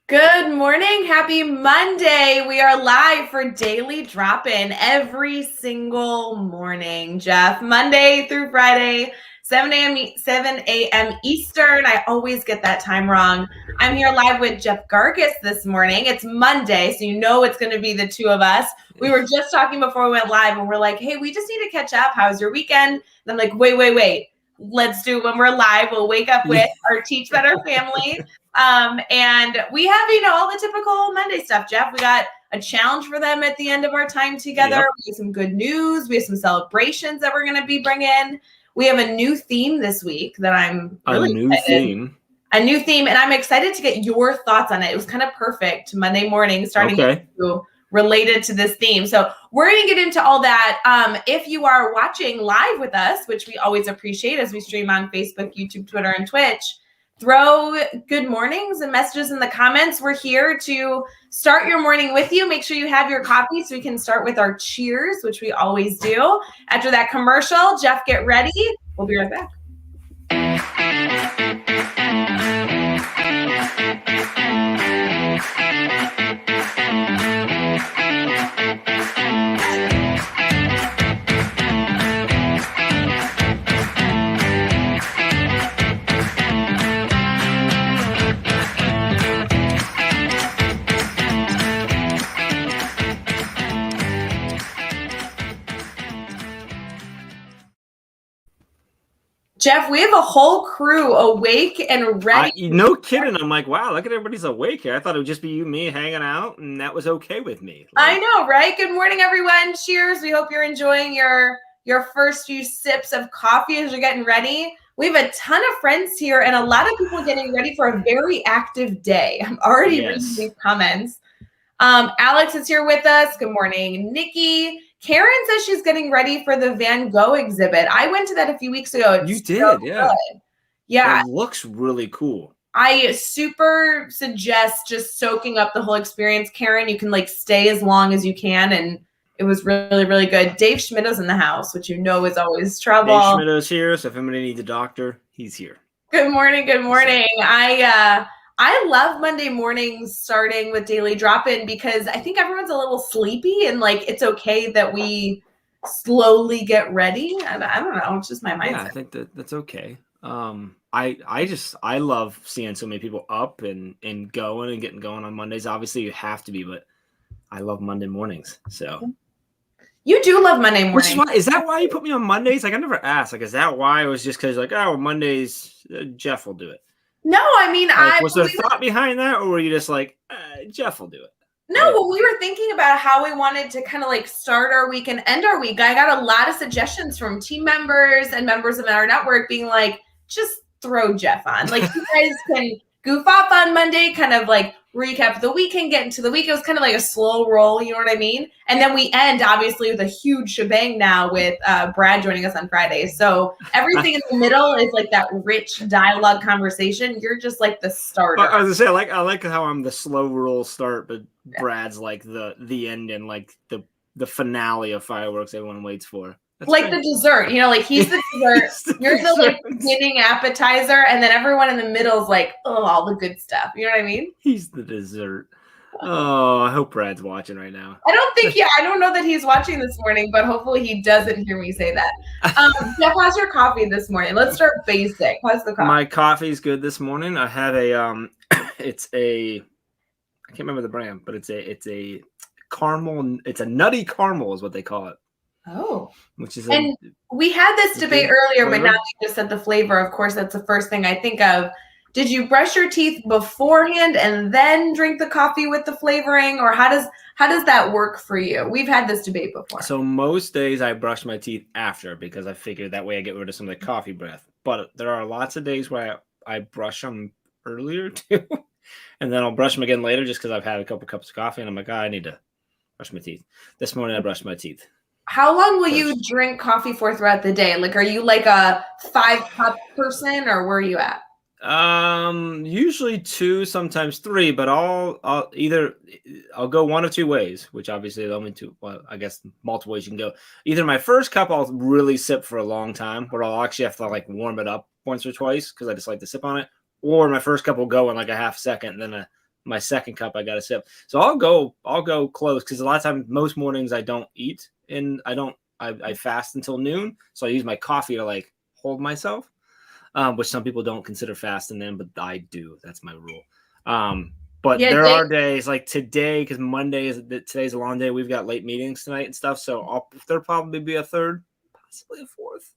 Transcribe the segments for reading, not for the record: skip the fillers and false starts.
Good morning. Happy Monday. We are live for Daily Drop-In every single morning, Jeff. Monday through Friday, 7 a.m. Eastern. I always get that time wrong. I'm here live with Jeff Gargas this morning. It's Monday, so you know it's going to be the two of us. We were just talking before we went live, and we're like, hey, we just need to catch up. How's your weekend? And I'm like, wait. Let's do it when we're live. We'll wake up with our Teach Better family. And we have, all the typical Monday stuff, Jeff. We got a challenge for them at the end of our time together. Yep. We have some good news. We have some celebrations that we're going to be bringing. We have a new theme this week that I'm really excited. A new theme, and I'm excited to get your thoughts on it. It was kind of perfect Monday morning, starting related to this theme. So we're going to get into all that. If you are watching live with us, which we always appreciate as we stream on Facebook, YouTube, Twitter, and Twitch, throw good mornings and messages in the comments. We're here to start your morning with you. Make sure you have your coffee so we can start with our cheers, which we always do. After that commercial, Jeff, get ready. We'll be right back. Jeff, we have a whole crew awake and ready. No kidding. I'm like, wow, look at everybody's awake here. I thought it would just be you, me hanging out, and that was okay with me. I know, right? Good morning, everyone. Cheers. We hope you're enjoying your first few sips of coffee as you're getting ready. We have a ton of friends here and a lot of people getting ready for a very active day. I'm already reading these comments. Alex is here with us. Good morning, Nikki. Karen says she's getting ready for the Van Gogh exhibit. I went to that a few weeks ago. You did, yeah. Good. Yeah. It looks really cool. I super suggest just soaking up the whole experience. Karen, you can stay as long as you can, and it was really, really good. Dave Schmidt's in the house, which is always trouble. Dave Schmidt's here, so if anybody needs a doctor, he's here. Good morning, good morning. I love Monday mornings starting with Daily Drop-In because I think everyone's a little sleepy and it's okay that we slowly get ready. I don't know. It's just my mindset. Yeah, I think that's okay. I love seeing so many people up and going and getting going on Mondays. Obviously you have to be, but I love Monday mornings. So you do love Monday mornings. Is that why you put me on Mondays? I never asked. Is that why? It was just because Mondays, Jeff will do it. No, I mean, was there thought behind that, or were you just Jeff will do it? No, well, we were thinking about how we wanted to kind of start our week and end our week. I got a lot of suggestions from team members and members of our network being just throw Jeff on. You guys can goof off on Monday, kind of recap the weekend, get into the week. It was kind of a slow roll, you know what I mean? And then we end, obviously, with a huge shebang now with Brad joining us on Friday. So everything in the middle is that rich dialogue conversation. You're just the starter. I was gonna say, I like how I'm the slow roll start, but Brad's the end and the finale of fireworks everyone waits for. That's great. The dessert, he's the dessert. You're the beginning appetizer, and then everyone in the middle is all the good stuff. You know what I mean? He's the dessert. Oh, I hope Brad's watching right now. I don't know that he's watching this morning, but hopefully he doesn't hear me say that. Jeff, how's your coffee this morning? Let's start basic. How's the coffee? My coffee's good this morning. I have I can't remember the brand, but it's a caramel. It's a nutty caramel is what they call it. Oh, which is and we had this debate earlier, but now you just said the flavor. Of course, that's the first thing I think of. Did you brush your teeth beforehand and then drink the coffee with the flavoring, or how does that work for you? We've had this debate before. So most days I brush my teeth after because I figured that way I get rid of some of the coffee breath. But there are lots of days where I brush them earlier too, and then I'll brush them again later just because I've had a couple cups of coffee and I'm like, I need to brush my teeth. This morning I brushed my teeth. How long will you drink coffee for throughout the day? Are you a 5-cup person, or where are you at? Usually 2, sometimes 3, but I'll go one of 2 ways, which obviously the only 2, well, I guess multiple ways you can go. Either my first cup I'll really sip for a long time, where I'll actually have to warm it up once or twice because I just like to sip on it, or my first cup will go in a half second, and then my second cup, I got to sip. So I'll go close because a lot of times, most mornings I don't eat and I fast until noon. So I use my coffee to like hold myself, which some people don't consider fasting then, but I do. That's my rule. But Yeah, there are days like today, because today's a long day. We've got late meetings tonight and stuff. So there'll probably be a third, possibly a fourth.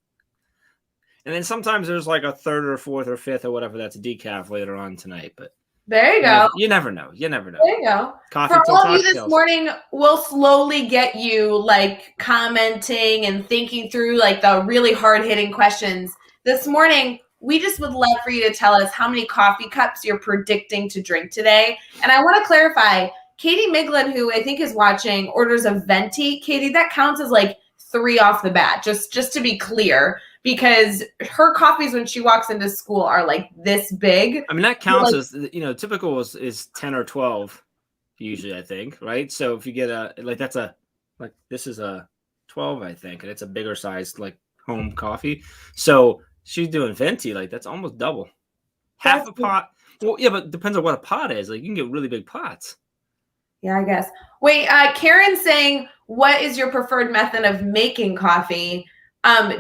And then sometimes there's like a third or fourth or fifth or whatever that's a decaf later on tonight. But there you go. You never know. You never know. There you go. Coffee For till all of you cocktails. this morning, we'll slowly get you like commenting and thinking through like the really hard-hitting questions. This morning, we just would love for you to tell us how many coffee cups you're predicting to drink today. And I want to clarify, Katie Miglin, who I think is watching, orders a venti. Katie, that counts as like 3 off the bat, just to be clear, because her coffees when she walks into school are like this big. I mean, that counts as, typical is 10 or 12 usually, I think, right? So if you get this is a 12, I think, and it's a bigger size, like home coffee. So she's doing venti, like that's almost double. Half a pot. Well, yeah, but it depends on what a pot is. Like you can get really big pots. Yeah, I guess. Wait, Karen's saying, what is your preferred method of making coffee?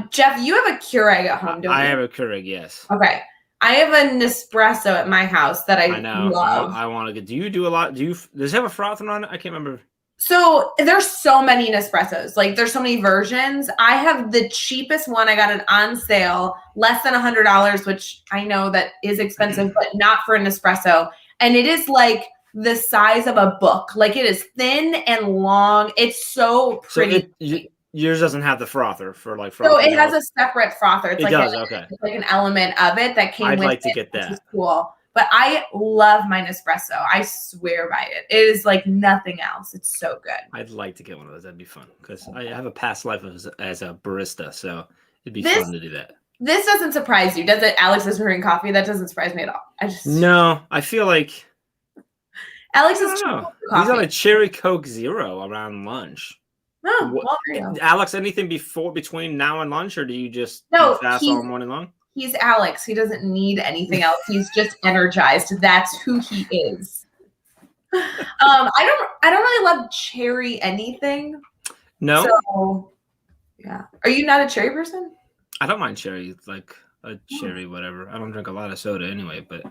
Jeff, you have a Keurig at home, don't you? I have a Keurig, yes. Okay. I have a Nespresso at my house that I know. love. I want to get. Do you do a lot? Does it have a frother on it? I can't remember. So there's so many Nespressos. Like there's so many versions. I have the cheapest one. I got it on sale, less than $100, which I know that is expensive, but not for a Nespresso. And it is like the size of a book. Like it is thin and long. It's so pretty. So yours doesn't have the frother for like frother. So it has a separate frother. It's okay. It's like an element of it that came with it. I'd like to get that. Which is cool. But I love my Nespresso. I swear by it. It is like nothing else. It's so good. I'd like to get one of those. That'd be fun because I have a past life as a barista, so it'd be fun to do that. This doesn't surprise you, does it? Alex is brewing coffee. That doesn't surprise me at all. No. I feel like Alex is. He's on a Cherry Coke Zero around lunch. Oh, well, there you go. Alex, anything between now and lunch, or do you just fast all morning long? He's Alex. He doesn't need anything else. He's just energized. That's who he is. I don't really love cherry anything. No. So, yeah. Are you not a cherry person? I don't mind cherry, like a cherry, whatever. I don't drink a lot of soda anyway, but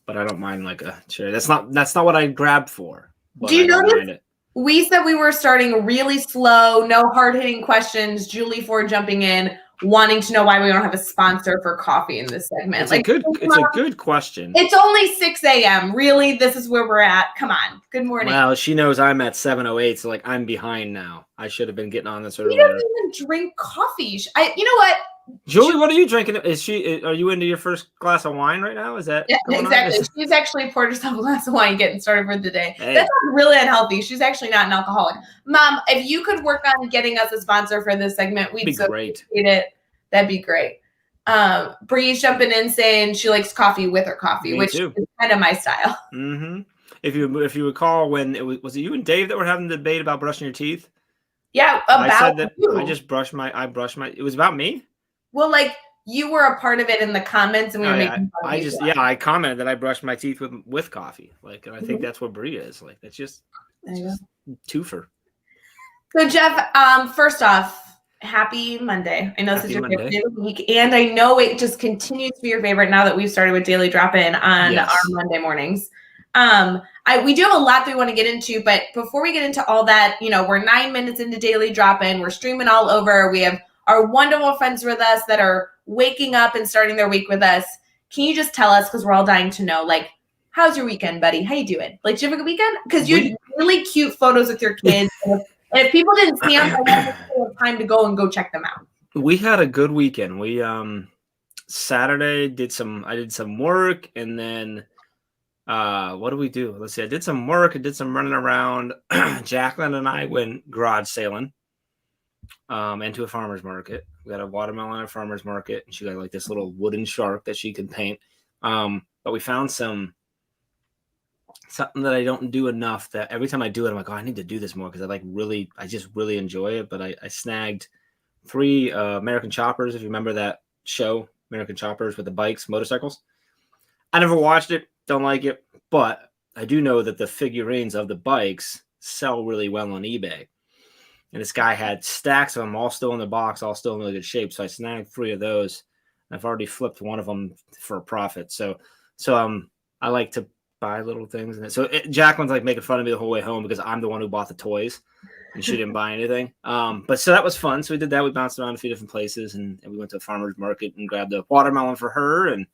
I don't mind like a cherry. That's not what I grab for. Do you notice? We said we were starting really slow, no hard-hitting questions. Julie Ford jumping in, wanting to know why we don't have a sponsor for coffee in this segment. It's a good question. It's only 6 a.m. Really, this is where we're at. Come on. Good morning. Well, she knows I'm at 7:08, so like I'm behind now. I should have been getting on this earlier. You don't even drink coffee. You know what? Julie, what are you drinking? Are you into your first glass of wine right now? Is that exactly? She's actually poured herself a glass of wine, getting started for the day. Hey. That's really unhealthy. She's actually not an alcoholic. Mom, if you could work on getting us a sponsor for this segment, we'd so appreciate it. That'd be great. Bree's jumping in saying she likes coffee with her coffee, which is kind of my style. Mm-hmm. If you recall, when was it you and Dave that were having the debate about brushing your teeth? Yeah, I said that you. I brushed my. It was about me. Well, like you were a part of it in the comments, and we were making fun of you. I commented that I brushed my teeth with coffee. Like, and I think that's what Brie is. Like, that's just twofer. So, Jeff, first off, happy Monday. I know this is your favorite day of the week, and I know it just continues to be your favorite now that we've started with Daily Drop-In on our Monday mornings. We do have a lot that we want to get into, but before we get into all that, we're 9 minutes into Daily Drop-In. We're streaming all over. We have our wonderful friends with us that are waking up and starting their week with us. Can you just tell us, because we're all dying to know, like, how's your weekend, buddy? How you doing? Like, did you have a good weekend? Because you had really cute photos with your kids. And if people didn't see them, I have time to go and go check them out. We had a good weekend. We Saturday I did some work, and then what do we do? Let's see. I did some work. I did some running around. Jacqueline and I went garage sailing. And to a farmer's market. We got a watermelon at a farmer's market, and she got like this little wooden shark that she could paint. But we found something that I don't do enough, that every time I do it, I'm like, oh, I need to do this more, because I just really enjoy it. But I snagged 3 American Choppers, if you remember that show, American Choppers, with the bikes, motorcycles. I never watched it, don't like it, but I do know that the figurines of the bikes sell really well on eBay. And this guy had stacks of them all still in the box, all still in really good shape. So I snagged 3 of those. I've already flipped one of them for a profit. So I like to buy little things. And Jacqueline's like making fun of me the whole way home because I'm the one who bought the toys and she didn't buy anything. But so that was fun. So we did that. We bounced around a few different places and we went to a farmer's market and grabbed a watermelon for her. And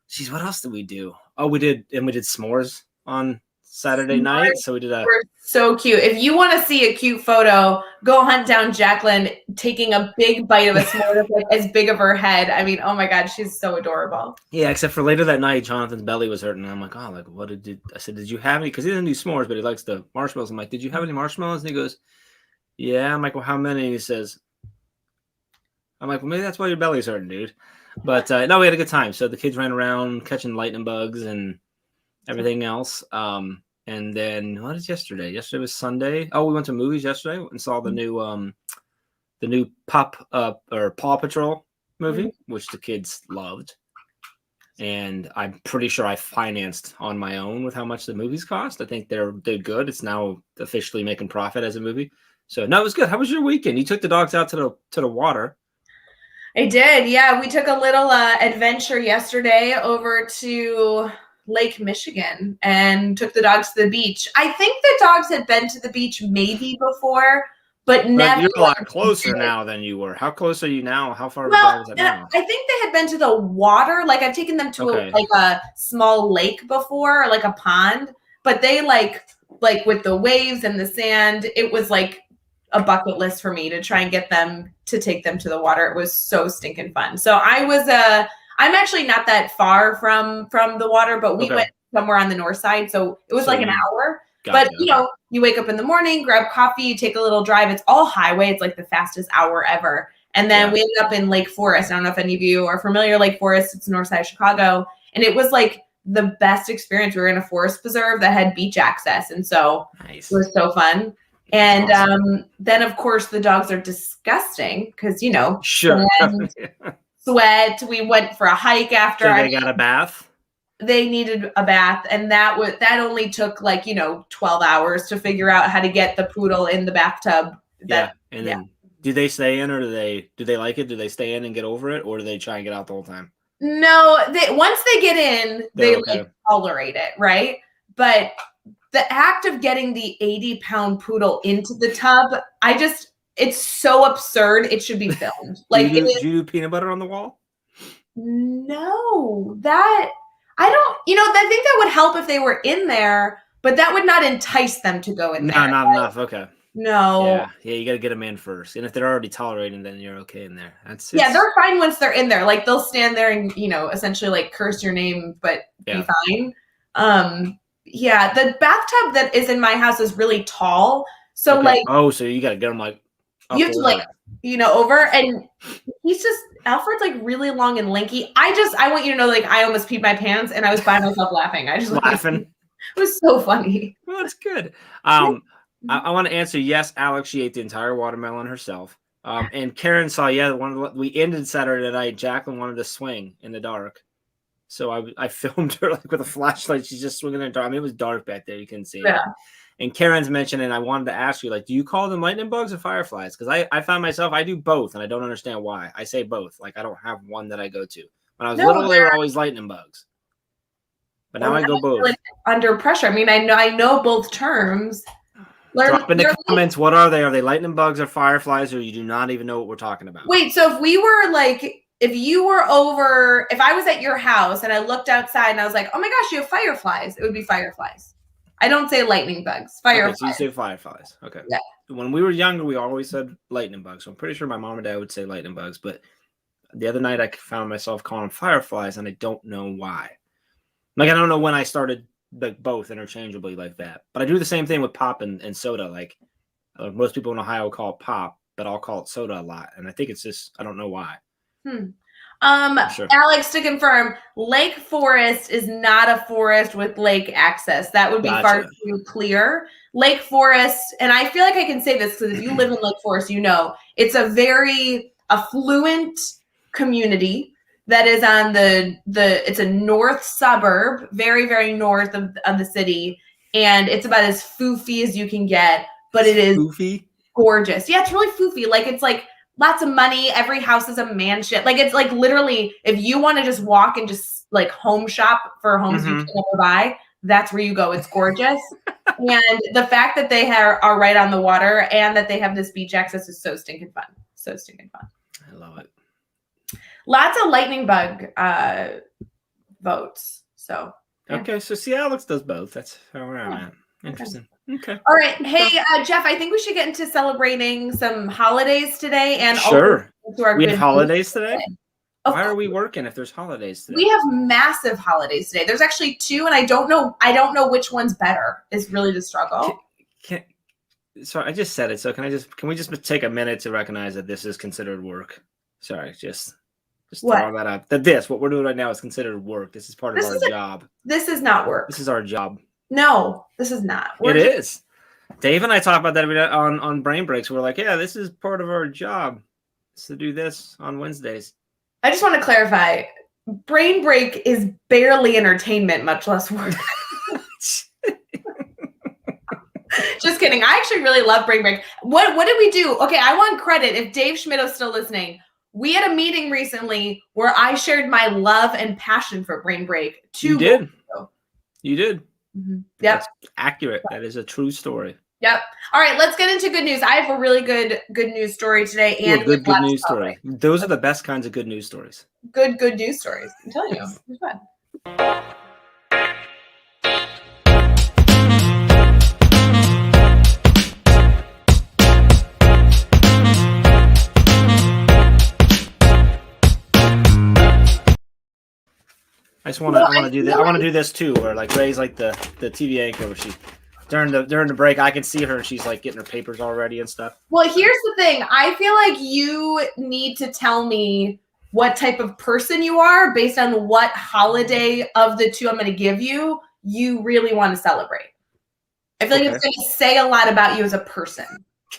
geez, what else did we do? Oh, we did s'mores on Saturday night. So we did We're so cute. If you want to see a cute photo, go hunt down Jacqueline taking a big bite of a s'more like as big of her head. I mean, oh my God, she's so adorable. Yeah, except for later that night, Jonathan's belly was hurting. And I'm like, oh, like what did you? I said, did you have any? Because he doesn't do s'mores, but he likes the marshmallows. I'm like, did you have any marshmallows? And he goes, yeah. I'm like, well, how many? And he says, I'm like, well, maybe that's why your belly's hurting, dude. But no, we had a good time. So the kids ran around catching lightning bugs and everything else. And then what is yesterday? Yesterday was Sunday. Oh, we went to movies yesterday and saw the new Paw Patrol movie, which the kids loved. And I'm pretty sure I financed on my own with how much the movies cost. I think they're good. It's now officially making profit as a movie. So no, it was good. How was your weekend? You took the dogs out to the water. I did. Yeah, we took a little adventure yesterday over to Lake Michigan and took the dogs to the beach. I think the dogs had been to the beach maybe before, but never. You're a lot closer now than you were. How close are you now? How far Well, is it now? I think they had been to the water. Like I've taken them to a small lake before, like a pond, but they like with the waves and the sand, it was like a bucket list for me to try and get them to take them to the water. It was so stinking fun. So I'm actually not that far from the water, but we went somewhere on the north side. So it was like an hour. Gotcha. But you wake up in the morning, grab coffee, you take a little drive. It's all highway. It's like the fastest hour ever. And then we ended up in Lake Forest. I don't know if any of you are familiar with Lake Forest. It's north side of Chicago. And it was like the best experience. We were in a forest preserve that had beach access. And so It was so fun. And awesome. Then, of course, the dogs are disgusting because, sure. Sweat. We went for a hike after. So they got a bath? They needed a bath. And that only took 12 hours to figure out how to get the poodle in the bathtub. Then do they stay in or do they like it? Do they stay in and get over it? Or do they try and get out the whole time? No, once they get in, they tolerate it, right? But the act of getting the 80-pound poodle into the tub, it's so absurd. It should be filmed. Do you do peanut butter on the wall? No, I think that would help if they were in there, but that would not entice them to go in there. No, not enough. Okay. No. Yeah, you got to get them in first. And if they're already tolerating, then you're okay in there. They're fine once they're in there. Like they'll stand there and, essentially curse your name, but be fine. Yeah, the bathtub that is in my house is really tall. So so you got to get them you have to over, and Alfred's really long and lanky. I want you to know I almost peed my pants and I was by myself laughing. I just laughing. It was so funny. Well, that's good. I want to answer yes, Alex, she ate the entire watermelon herself. And Karen saw, we ended Saturday night. Jacqueline wanted to swing in the dark. So I filmed her with a flashlight. She's just swinging in the dark. I mean, it was dark back there. You couldn't see it. And Karen's mentioned, and I wanted to ask you, do you call them lightning bugs or fireflies? Because I find myself, I do both, and I don't understand why. I say both. I don't have one that I go to. When I was little, they were always lightning bugs. But now I go both. Under pressure. I mean, I know both terms. Drop in the comments, what are they? Are they lightning bugs or fireflies, or you do not even know what we're talking about? Wait, so if we were if I was at your house and I looked outside and I was like, oh my gosh, you have fireflies, it would be fireflies. I don't say lightning bugs. Fireflies. Okay, so you say fireflies. Okay. Yeah. When we were younger, we always said lightning bugs. So I'm pretty sure my mom and dad would say lightning bugs. But the other night, I found myself calling them fireflies, and I don't know why. I don't know when I started both interchangeably like that. But I do the same thing with pop and soda. Most people in Ohio call it pop, but I'll call it soda a lot. And I think it's just, I don't know why. Sure. Alex, to confirm, Lake Forest is not a forest with lake access. That would be far too clear. Lake Forest, and I feel like I can say this because if you live in Lake Forest, it's a very affluent community. that is on it's a north suburb, very, very north of the city. And it's about as foofy as you can get, but it is Goofy. gorgeous. Yeah, it's really foofy. Like it's like lots of money. Every house is a mansion. Like it's like literally if you want to just walk and just like home shop for homes you can never buy, that's where you go. It's gorgeous. And the fact that they are right on the water and that they have this beach access is so stinking fun. So stinking fun. I love it. Lots of lightning bug votes. So yeah. Okay, so see, Alex does both. That's how we're at. Interesting. Okay. All right. Hey, Jeff, I think we should get into celebrating some holidays today and sure. We have good holidays today. Of Why are course. we working if there's holidays today? We have massive holidays today. There's actually 2, and I don't know which one's better. Is really the struggle. Sorry, I just said it. So can we just take a minute to recognize that this is considered work? Sorry, just throw that out. What we're doing right now is considered work. This is part of our job. This is not work. This is our job. No, this is not. It is. Dave and I talk about that every day on Brain Breaks. We're like, yeah, this is part of our job. It's to do this on Wednesdays. I just want to clarify. Brain Break is barely entertainment, much less work. Just kidding. I actually really love Brain Break. What did we do? Okay, I want credit if Dave Schmidt's still listening. We had a meeting recently where I shared my love and passion for Brain Break. You did. Mm-hmm. Yep. That's accurate. That is a true story. Yep. All right, let's get into good news. I have a really good news story today. And good news story. Those are the best kinds of good news stories. Good news stories. I'm telling you. It's fun. I want to do this. I want to do this too, where like Ray's like the TV anchor, where she during the break, I can see her and she's like getting her papers already and stuff. Well, here's the thing. I feel like you need to tell me what type of person you are based on what holiday of the 2 I'm going to give you really want to celebrate. I feel like it's going to say a lot about you as a person.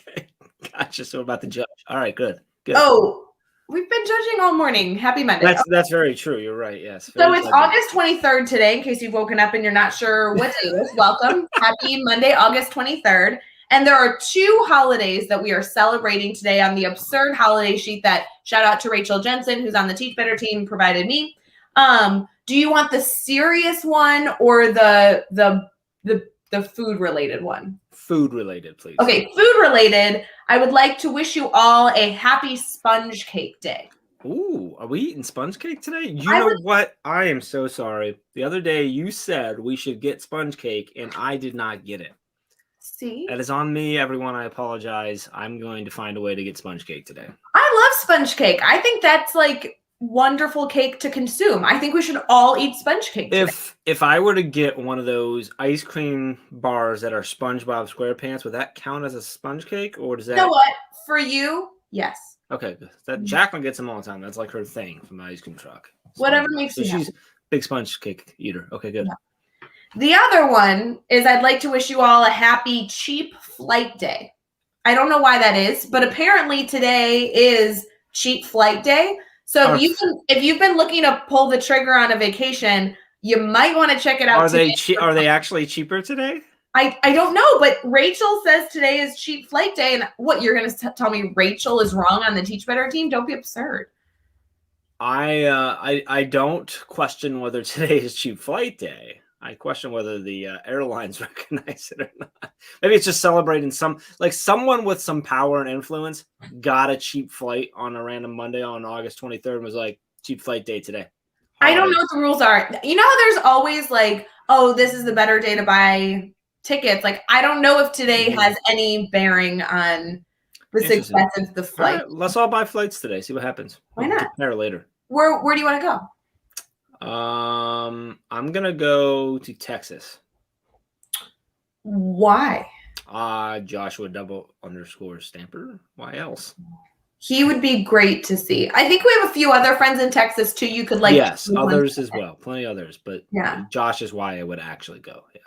Okay, gotcha. So about the judge. All right, good. Oh. We've been judging all morning. Happy Monday. That's very true. You're right. Yes. So it's August 23rd today, in case you've woken up and you're not sure what day it is. Welcome. Happy Monday, August 23rd. And there are 2 holidays that we are celebrating today on the absurd holiday sheet that shout out to Rachel Jensen, who's on the Teach Better team, provided me. Do you want the serious one or the food related one? Food related, please. Okay, food related. I would like to wish you all a happy sponge cake day. Ooh, are we eating sponge cake today? You know what? I am so sorry. The other day you said we should get sponge cake and I did not get it. See? That is on me, everyone. I apologize. I'm going to find a way to get sponge cake today. I love sponge cake. I think that's like wonderful cake to consume. I think we should all eat sponge cake today. If I were to get one of those ice cream bars that are SpongeBob SquarePants, would that count as a sponge cake, or does that? You know what? For you, yes. Okay, that Jacqueline gets them all the time. That's like her thing from the ice cream truck. Whatever makes you happy. She's a big sponge cake eater. Okay, good. Yeah. The other one is I'd like to wish you all a happy cheap flight day. I don't know why that is, but apparently today is cheap flight day. So if you've been looking to pull the trigger on a vacation, you might want to check it out. Are they actually cheaper today? I don't know, but Rachel says today is cheap flight day. And what, you're going to tell me Rachel is wrong on the Teach Better team? Don't be absurd. I don't question whether today is cheap flight day. I question whether the airlines recognize it or not. Maybe it's just celebrating someone with some power and influence got a cheap flight on a random Monday on August 23rd and was like, cheap flight day today. I don't know what the rules are. You know how there's always like, oh, this is the better day to buy tickets. Like, I don't know if today has any bearing on the success of the flight. Right, let's all buy flights today. See what happens. Why not? Compare later. Where do you want to go? I'm gonna go to Texas. Why? Joshua _Stamper. Why else? He would be great to see. I think we have a few other friends in Texas too. You could like others as well, plenty others. But yeah, Josh is why I would actually go. Yeah,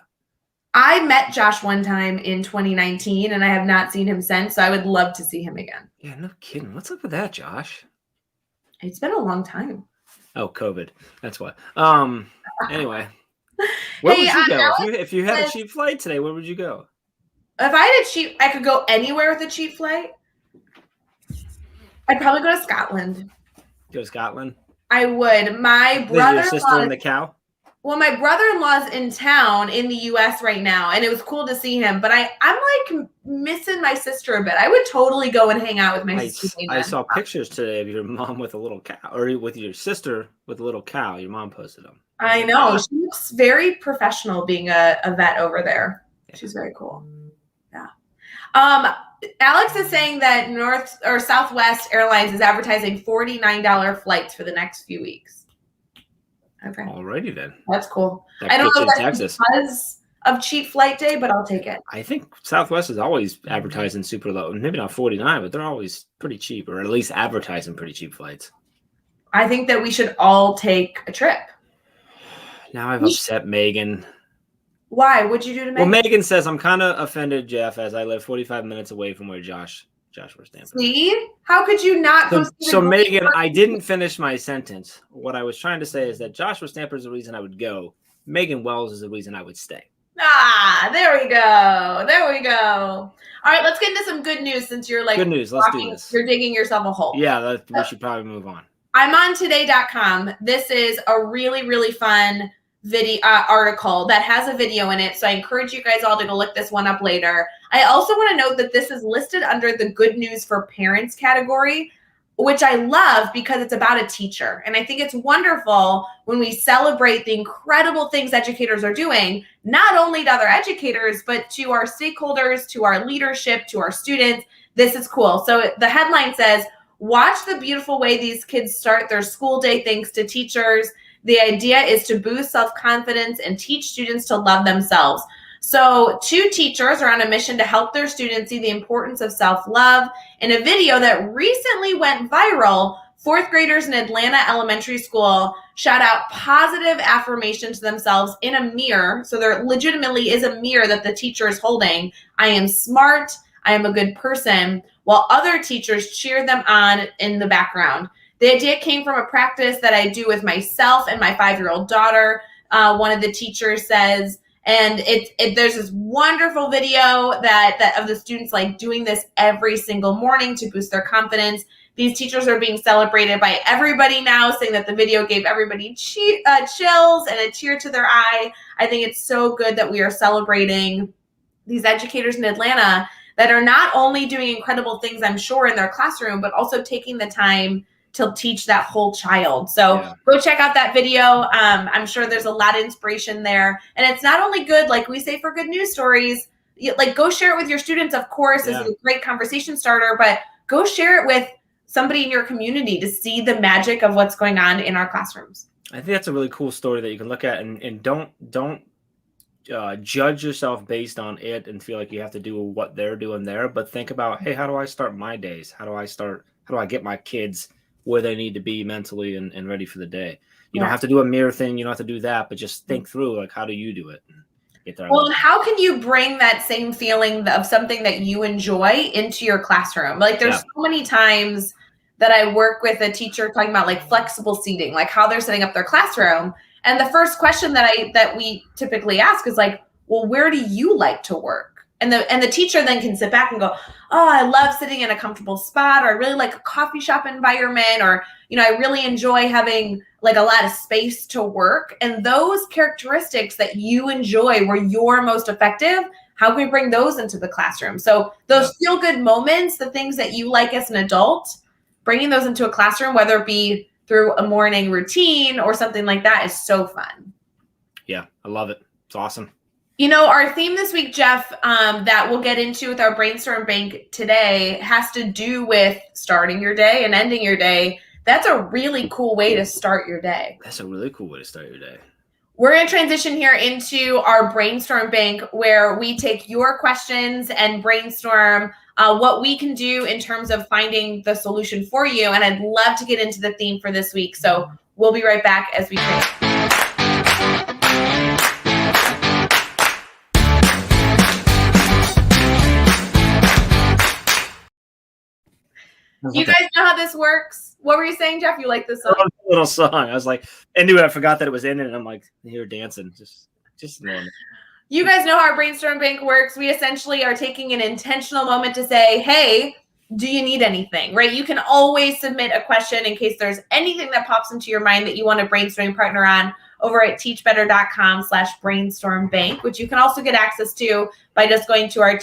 I met Josh one time in 2019, and I have not seen him since. So I would love to see him again. Yeah, no kidding. What's up with that, Josh? It's been a long time. Oh, COVID. That's why. Anyway, where Hey, would you go Alex if you had a says, cheap flight today? Where would you go? if I had a cheap, I could go anywhere with a cheap flight. I'd probably go to Scotland. Go to Scotland. I would. My Visit your sister brother-in-law. and the cow. Well, my brother-in-law's in town in the U.S. right now, and it was cool to see him. But I'm like missing my sister a bit. I would totally go and hang out with my sister. I saw pictures today of your mom with a little cow, or with your sister with a little cow. Your mom posted them. I know. She looks very professional being a vet over there. She's very cool. Yeah. Alex is saying that North or Southwest Airlines is advertising $49 flights for the next few weeks. Okay. Alrighty then. That's cool. That I don't know if that's Texas. because of cheap flight day, but I'll take it. I think Southwest is always advertising super low. Maybe not 49, but they're always pretty cheap, or at least advertising pretty cheap flights. I think that we should all take a trip. Now I've upset Megan. Why? What'd you do to Megan? Well, Megan says I'm kind of offended, Jeff, as I live 45 minutes away from where Josh was stamping. See? How could you not go see So Megan, I didn't finish my sentence. What I was trying to say is that Joshua Stamper is the reason I would go. Megan Wells is the reason I would stay. Ah, there we go. There we go. All right, let's get into some good news since you're like Good news. Let's do this. You're digging yourself a hole. Yeah, we should probably move on. I'm on today.com. This is a really, really fun video article that has a video in it. So I encourage you guys all to go look this one up later. I also want to note that this is listed under the good news for parents category, which I love because it's about a teacher. And I think it's wonderful when we celebrate the incredible things educators are doing, not only to other educators, but to our stakeholders, to our leadership, to our students. This is cool. So the headline says, watch the beautiful way these kids start their school day thanks to teachers. The idea is to boost self-confidence and teach students to love themselves. So 2 teachers are on a mission to help their students see the importance of self-love. In a video that recently went viral, 4th graders in Atlanta Elementary School shout out positive affirmations to themselves in a mirror. So there legitimately is a mirror that the teacher is holding. I am smart. I am a good person. While other teachers cheer them on in the background. The idea came from a practice that I do with myself and my 5-year-old daughter. One of the teachers says, and there's this wonderful video that of the students like doing this every single morning to boost their confidence. These teachers are being celebrated by everybody now, saying that the video gave everybody chills and a tear to their eye. I think it's so good that we are celebrating these educators in Atlanta that are not only doing incredible things, I'm sure, in their classroom, but also taking the time to teach that whole child. So Go check out that video. I'm sure there's a lot of inspiration there. And it's not only good, like we say for good news stories, like go share it with your students, of course, is a great conversation starter, but go share it with somebody in your community to see the magic of what's going on in our classrooms. I think that's a really cool story that you can look at, and don't judge yourself based on it and feel like you have to do what they're doing there, but think about, hey, how do I start my days? How do I get my kids where they need to be mentally and ready for the day? You don't have to do a mirror thing. You don't have to do that, but just think through, like, how do you do it? Get there. Well, and how can you bring that same feeling of something that you enjoy into your classroom? Like there's so many times that I work with a teacher talking about like flexible seating, like how they're setting up their classroom. And the first question that we typically ask is like, well, where do you like to work? And the teacher then can sit back and go, oh, I love sitting in a comfortable spot, or I really like a coffee shop environment, or, I really enjoy having like a lot of space to work. And those characteristics that you enjoy where you're most effective, how can we bring those into the classroom? So those feel good moments, the things that you like as an adult, bringing those into a classroom, whether it be through a morning routine or something like that, is so fun. Yeah, I love it. It's awesome. Our theme this week, Jeff, that we'll get into with our brainstorm bank today has to do with starting your day and ending your day. That's a really cool way to start your day. That's a really cool way to start your day. We're going to transition here into our brainstorm bank, where we take your questions and brainstorm what we can do in terms of finding the solution for you. And I'd love to get into the theme for this week. So we'll be right back as we create. You guys know how this works? What were you saying, Jeff? You like this song? Little song. I was like, I forgot that it was in it, and I'm like, here dancing, just normal. You guys know how our brainstorm bank works. We essentially are taking an intentional moment to say, hey, do you need anything, right? You can always submit a question in case there's anything that pops into your mind that you want a brainstorming partner on over at teachbetter.com/brainstorm bank, which you can also get access to by just going to our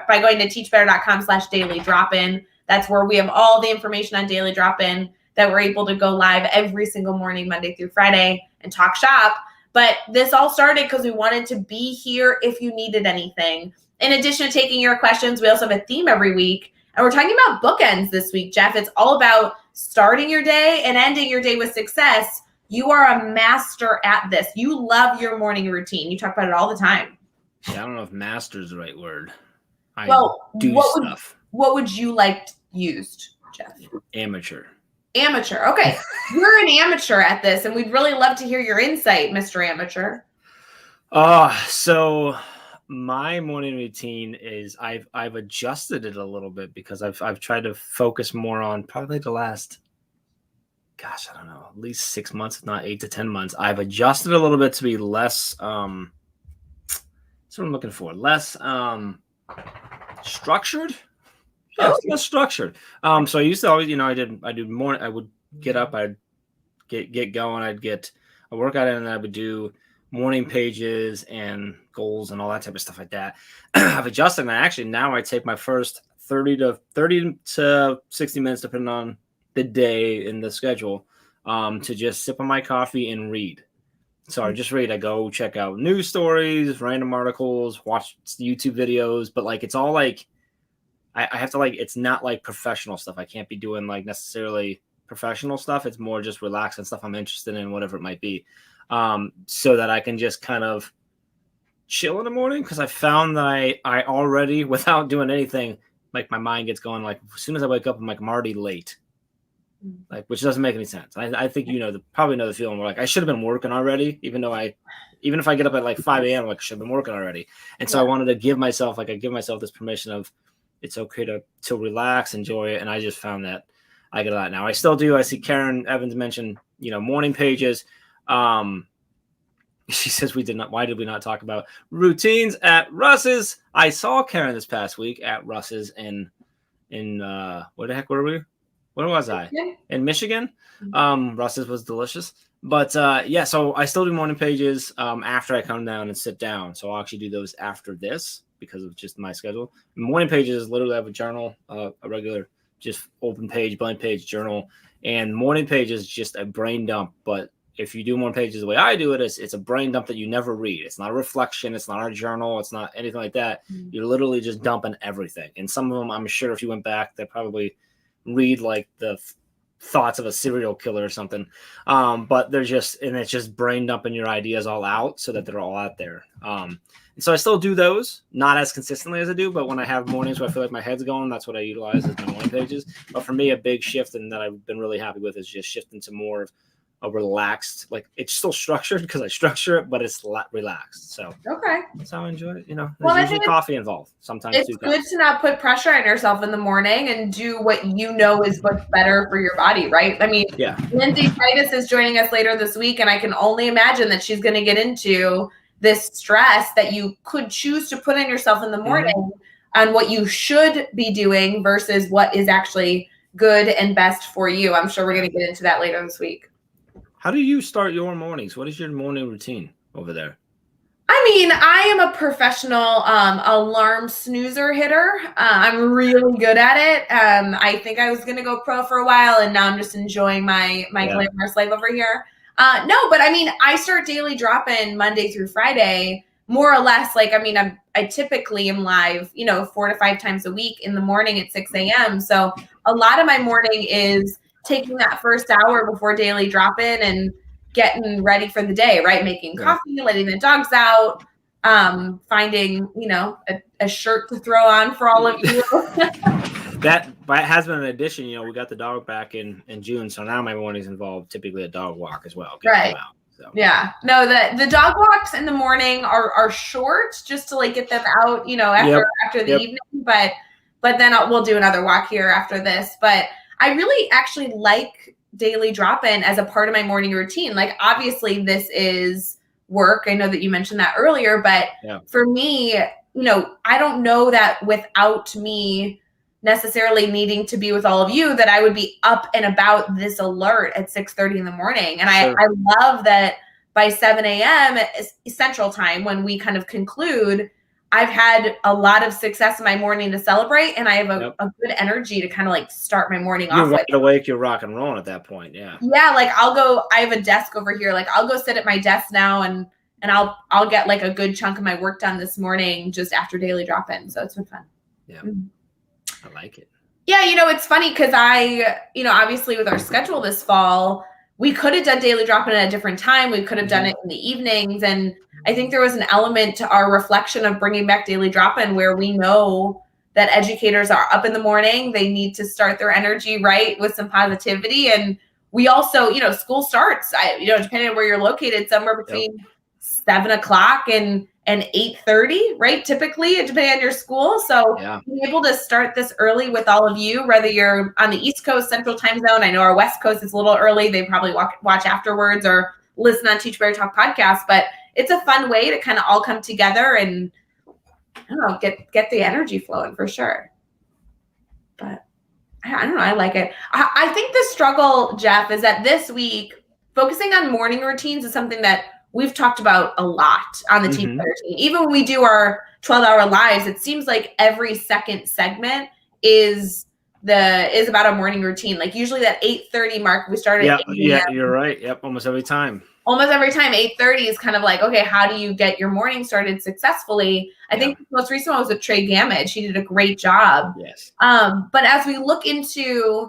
by going to teachbetter.com/daily drop-in. That's where we have all the information on daily drop-in that we're able to go live every single morning, Monday through Friday, and talk shop. But this all started because we wanted to be here if you needed anything. In addition to taking your questions, we also have a theme every week. And we're talking about bookends this week, Jeff. It's all about starting your day and ending your day with success. You are a master at this. You love your morning routine. You talk about it all the time. Yeah, I don't know if master is the right word. What would you like used, Jeff? Amateur. Okay. You're an amateur at this, and we'd really love to hear your insight, Mr. Amateur. So my morning routine is I've adjusted it a little bit because I've tried to focus more on probably the last, I don't know, at least 6 months, if not 8 to 10 months. I've adjusted a little bit to be less that's what I'm looking for. Less structured. Yeah, it's less structured. So I used to always, I do morning. I would get up, I'd get going, I'd get a workout in, and I would do morning pages and goals and all that type of stuff like that. I've adjusted, and actually now I take my first 30 to 60 minutes, depending on the day and the schedule, to just sip on my coffee and read. So I just read. I go check out news stories, random articles, watch YouTube videos, but like it's all like I have to like it's not like professional stuff. I can't be doing like necessarily professional stuff. It's more just relaxing stuff I'm interested in, whatever it might be, so that I can just kind of chill in the morning. Because I found that I already, without doing anything, like my mind gets going. Like as soon as I wake up, I'm like I'm already late. Like, which doesn't make any sense. I think probably know the feeling where like I should have been working already, even if I get up at like 5 a.m. like I should have been working already. And so I wanted to give myself this permission of it's okay to relax, enjoy it. And I just found that I get a lot now. I still do. I see Karen Evans mention, morning pages. She says why did we not talk about routines at Russ's? I saw Karen this past week at Russ's in where the heck were we? Where was I? In Michigan. Russ's was delicious. But so I still do morning pages after I come down and sit down. So I'll actually do those after this because of just my schedule. Morning pages literally have a journal, a regular just open page, blank page journal. And morning pages just a brain dump. But if you do morning pages the way I do it, it's a brain dump that you never read. It's not a reflection. It's not a journal. It's not anything like that. You're literally just dumping everything. And some of them, I'm sure if you went back, they probably read like the thoughts of a serial killer or something, but it's just brain dumping your ideas all out so that they're all out there. And so I still do those, not as consistently as I do, but when I have mornings where I feel like my head's going, that's what I utilize as my morning pages. But for me, a big shift and that I've been really happy with is just shifting to more of a relaxed, like it's still structured because I structure it, but it's relaxed. So okay, that's how I enjoy it. There's usually coffee involved. Sometimes it's good to not put pressure on yourself in the morning and do what is what's better for your body, right? I mean, Lindsay Titus is joining us later this week, and I can only imagine that she's going to get into this stress that you could choose to put on yourself in the morning on what you should be doing versus what is actually good and best for you. I'm sure we're going to get into that later this week. How do you start your mornings? What is your morning routine over there? I mean, I am a professional alarm snoozer hitter. I'm really good at it. I think I was going to go pro for a while, and now I'm just enjoying my glamorous life over here. No, but I mean, I start daily drop-in Monday through Friday, more or less. Like, I mean, I typically am live, 4 to 5 times a week in the morning at 6 a.m. So a lot of my morning is taking that first hour before daily drop-in and getting ready for the day, right? Making coffee, letting the dogs out, finding, a shirt to throw on for all of you. That has been an addition. We got the dog back in June, so now my mornings involve typically a dog walk as well. Right. So. Yeah. No, the dog walks in the morning are short just to like get them out, after the evening. But but then we'll do another walk here after this. But I really actually like daily drop-in as a part of my morning routine. Like, obviously this is work. I know that you mentioned that earlier, but for me, I don't know that without me necessarily needing to be with all of you, that I would be up and about this alert at 6:30 in the morning. And I love that by 7 a.m. Central Time, when we kind of conclude, I've had a lot of success in my morning to celebrate, and I have a good energy to kind of like start my morning off with. You're wide awake, you're rock and rolling at that point. Yeah. Yeah. Like I have a desk over here. Like I'll go sit at my desk now and I'll get like a good chunk of my work done this morning just after daily drop-in. So it's been fun. Yeah. I like it. Yeah. It's funny because obviously with our schedule this fall, we could have done daily drop-in at a different time. We could have done it in the evenings. And I think there was an element to our reflection of bringing back daily drop-in where we know that educators are up in the morning. They need to start their energy right with some positivity. And we also, school starts, depending on where you're located, somewhere between 7 o'clock and 8:30, right? Typically, depending on your school. So being able to start this early with all of you, whether you're on the East Coast Central Time Zone, I know our West Coast is a little early. They probably watch afterwards or listen on Teach Better Talk podcast, but it's a fun way to kind of all come together and I don't know, get the energy flowing for sure. But I don't know. I like it. I think the struggle, Jeff, is that this week focusing on morning routines is something that we've talked about a lot on the Teach Better team. Even when we do our 12-hour lives, it seems like every second segment is about a morning routine. Like usually that 8:30 mark, we started at 8 a.m. Yeah, you're right. Yep, almost every time. Almost every time, 8:30 is kind of like, okay, how do you get your morning started successfully? I think the most recent one was with Trey Gamage. She did a great job. Yes. But as we look into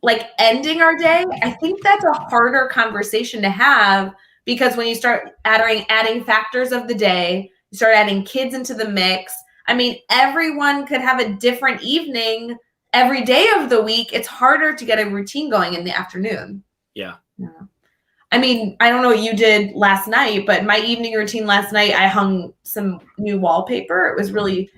like ending our day, I think that's a harder conversation to have because when you start adding factors of the day, you start adding kids into the mix. I mean, everyone could have a different evening every day of the week. It's harder to get a routine going in the afternoon. Yeah. I mean, I don't know what you did last night, but my evening routine last night, I hung some new wallpaper. It was really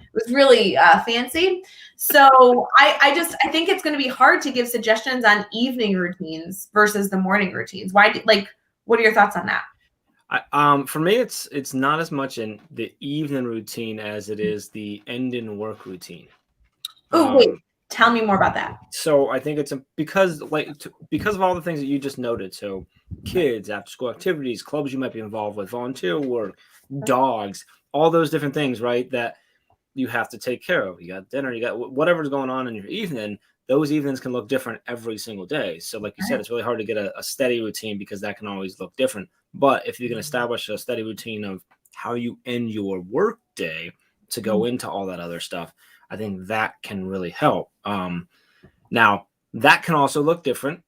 fancy. So I think it's going to be hard to give suggestions on evening routines versus the morning routines. What are your thoughts on that? For me, it's not as much in the evening routine as it is the end in work routine. Oh, wait. Tell me more about that. So I think it's because of all the things that you just noted. So kids, after school activities, clubs you might be involved with, volunteer work, dogs, all those different things, right? That you have to take care of. You got dinner, you got whatever's going on in your evening. Those evenings can look different every single day. So like you said, it's really hard to get a steady routine because that can always look different. But if you can establish a steady routine of how you end your work day to go into all that other stuff, I think that can really help. Now, that can also look different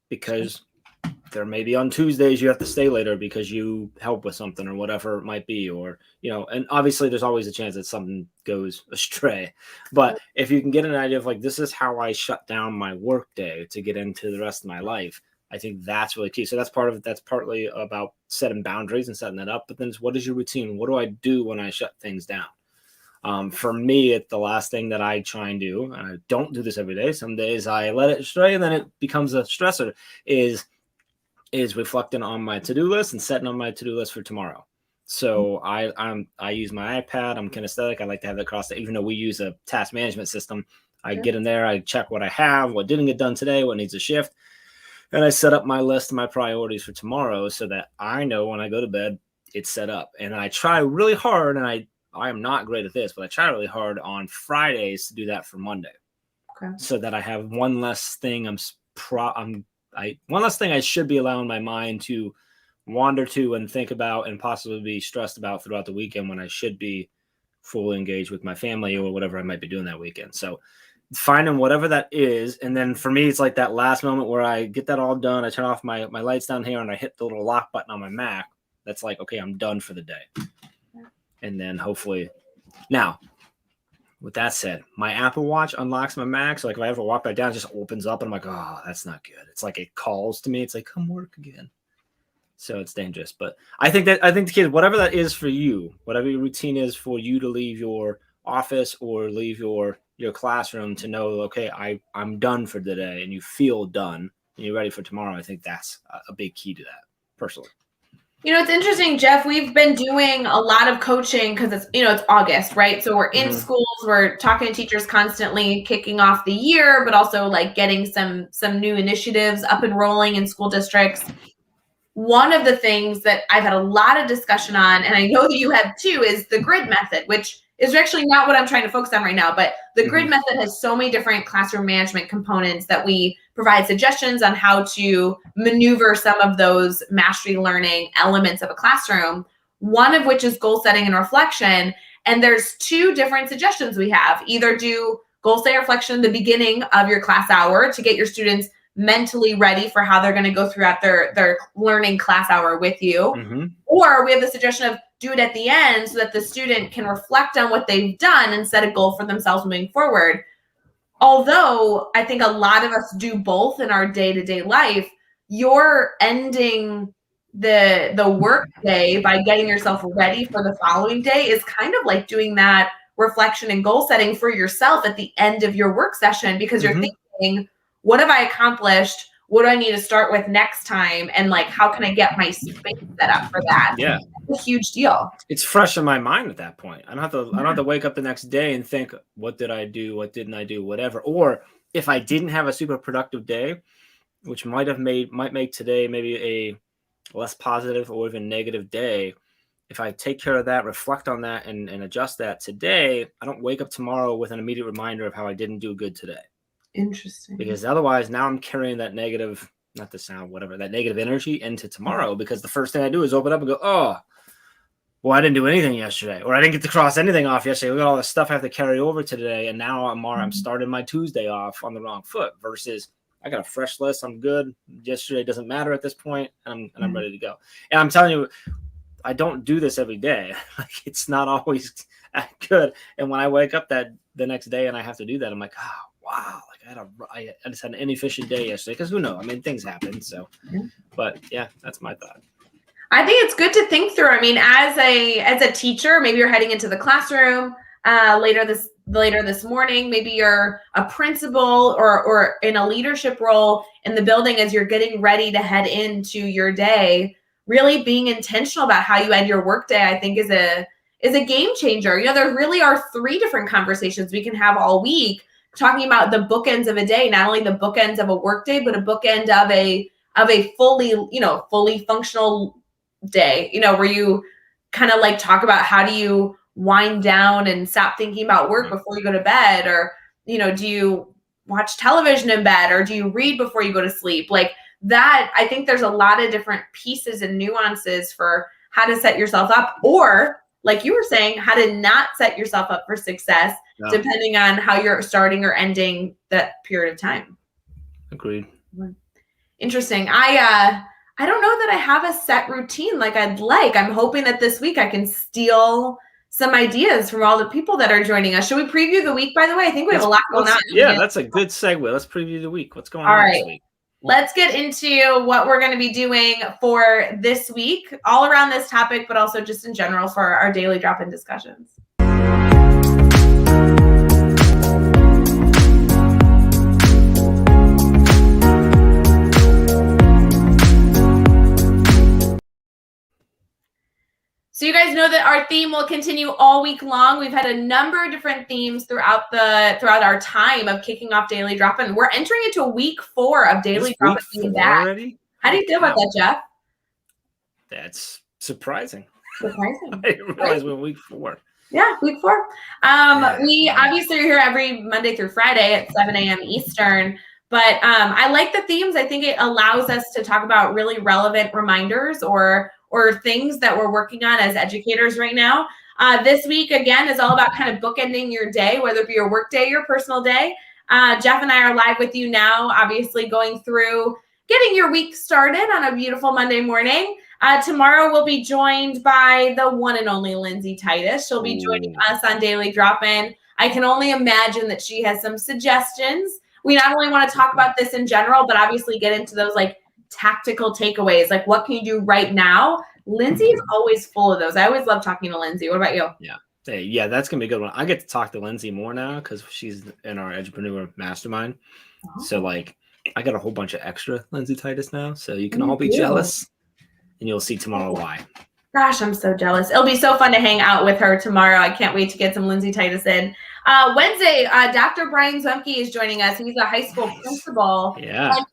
because there may be on Tuesdays you have to stay later because you help with something or whatever it might be, or, and obviously there's always a chance that something goes astray. But if you can get an idea of like, this is how I shut down my work day to get into the rest of my life, I think that's really key. So that's partly about setting boundaries and setting that up. But then it's, what is your routine? What do I do when I shut things down? For me, it's the last thing that I try and do, and I don't do this every day. Some days I let it stray and then it becomes a stressor, is reflecting on my to-do list and setting on my to-do list for tomorrow. So I use my iPad. I'm kinesthetic. I like to have that across even though we use a task management system. I get in there, I check what I have, what didn't get done today, what needs a shift. And I set up my list of my priorities for tomorrow so that I know when I go to bed, it's set up. And I try really hard, and I am not great at this, but I try really hard on Fridays to do that for Monday. Okay. So that I have one less thing one less thing I should be allowing my mind to wander to and think about and possibly be stressed about throughout the weekend when I should be fully engaged with my family or whatever I might be doing that weekend. So finding whatever that is. And then for me, it's like that last moment where I get that all done. I turn off my lights down here and I hit the little lock button on my Mac. That's like, okay, I'm done for the day. And then hopefully now, with that said, my Apple Watch unlocks my Mac. So like if I ever walk back down, it just opens up and I'm like, oh, that's not good. It's like it calls to me. It's like, come work again. So it's dangerous. But I think the kids, whatever that is for you, whatever your routine is for you to leave your office or leave your your classroom to know, okay, I'm done for the day, and you feel done and you're ready for tomorrow. I think that's a big key to that, personally. It's interesting, Jeff. We've been doing a lot of coaching because it's August, right? So we're in schools, we're talking to teachers constantly, kicking off the year, but also like getting some new initiatives up and rolling in school districts. One of the things that I've had a lot of discussion on, and I know that you have too, is the grid method, which is actually not what I'm trying to focus on right now, but the grid method has so many different classroom management components that we provide suggestions on how to maneuver some of those mastery learning elements of a classroom, one of which is goal setting and reflection. And there's two different suggestions we have. Either do goal setting reflection at the beginning of your class hour to get your students mentally ready for how they're going to go throughout their learning class hour with you. Or we have the suggestion of do it at the end so that the student can reflect on what they've done and set a goal for themselves moving forward. Although I think a lot of us do both in our day-to-day life, you're ending the work day by getting yourself ready for the following day is kind of like doing that reflection and goal setting for yourself at the end of your work session, because you're thinking, what have I accomplished? What do I need to start with next time? And like, how can I get my space set up for that? Yeah. It's a huge deal. It's fresh in my mind at that point. I don't have to wake up the next day and think, what did I do? What didn't I do? Whatever. Or if I didn't have a super productive day, which might make today maybe a less positive or even negative day, if I take care of that, reflect on that, and adjust that today, I don't wake up tomorrow with an immediate reminder of how I didn't do good today. Interesting. Because otherwise now I'm carrying that negative, not the sound, whatever, that negative energy into tomorrow, because the first thing I do is open up and go, oh, well, I didn't do anything yesterday, or I didn't get to cross anything off yesterday. Look at all the stuff I have to carry over to today. And now I'm starting my Tuesday off on the wrong foot, versus I got a fresh list. I'm good. Yesterday doesn't matter at this point, and I'm ready to go. And I'm telling you, I don't do this every day. Like, it's not always good. And when I wake up the next day and I have to do that, I'm like, oh, wow, like I just had an inefficient day yesterday, because who knows? I mean, things happen. So, but yeah, that's my thought. I think it's good to think through. I mean, as a teacher, maybe you're heading into the classroom later this morning. Maybe you're a principal or in a leadership role in the building as you're getting ready to head into your day. Really being intentional about how you end your workday, I think, is a game changer. There really are 3 different conversations we can have all week, talking about the bookends of a day, not only the bookends of a workday, but a bookend of a fully functional day, where you kind of like talk about how do you wind down and stop thinking about work before you go to bed, or, do you watch television in bed, or do you read before you go to sleep? Like that, I think there's a lot of different pieces and nuances for how to set yourself up, or like you were saying, how to not set yourself up for success, depending on how you're starting or ending that period of time. Agreed. Interesting. I don't know that I have a set routine like I'd like. I'm hoping that this week I can steal some ideas from all the people that are joining us. Should we preview the week, by the way? I think we have a lot going on. Yeah, that's a good segue. Let's preview the week. What's going on this week? Let's get into what we're going to be doing for this week, all around this topic, but also just in general for our daily drop-in discussions. So you guys know that our theme will continue all week long. We've had a number of different themes throughout our time of kicking off Daily Drop-In. We're entering into week 4 of Daily Drop-In being back. Already? How do you feel about that, Jeff? That's surprising. I didn't realize we're week 4. Yeah, week 4. We obviously are here every Monday through Friday at 7 a.m. Eastern. But I like the themes. I think it allows us to talk about really relevant reminders or things that we're working on as educators right now. This week, again, is all about kind of bookending your day, whether it be your work day or your personal day. Jeff and I are live with you now, obviously going through getting your week started on a beautiful Monday morning. Tomorrow we'll be joined by the one and only Lindsay Titus. She'll be joining us on Daily Drop-In. I can only imagine that she has some suggestions. We not only want to talk about this in general, but obviously get into those like tactical takeaways, like what can you do right now? Lindsay is always full of those. I always love talking to Lindsay. What about you? Yeah. Hey, yeah, that's gonna be a good one. I get to talk to Lindsay more now because she's in our Edupreneur mastermind. So Oh, like, I got a whole bunch of extra Lindsay Titus now, so you can you all be do. jealous, and you'll see tomorrow why. Gosh, I'm so jealous. It'll be so fun to hang out with her tomorrow. I can't wait to get some Lindsay Titus in. Wednesday, Dr. Brian Zwemke is joining us. He's a high school principal. Yeah. And,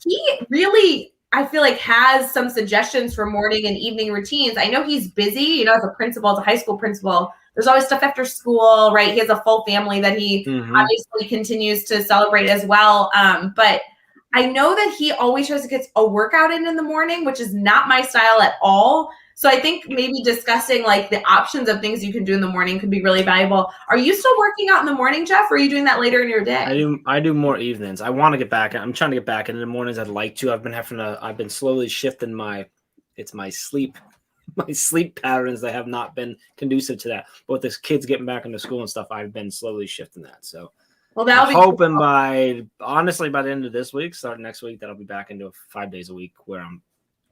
he really, I feel like, has some suggestions for morning and evening routines. I know he's busy, as a principal, as a high school principal. There's always stuff after school, right? He has a full family that he obviously continues to celebrate as well. But I know that he always tries to get a workout in the morning, which is not my style at all. So I think maybe discussing like the options of things you can do in the morning could be really valuable. Are you still working out in the morning, Jeff, or are you doing that later in your day? I do more evenings. I want to get back. I'm trying to get back in the mornings. I'd like to. I've been slowly shifting my sleep patterns that have not been conducive to that. But with this kids getting back into school and stuff, I've been slowly shifting that. So Well, that'll I'm be hoping by the end of this week, starting next week, that I'll be back into 5 days a week where I'm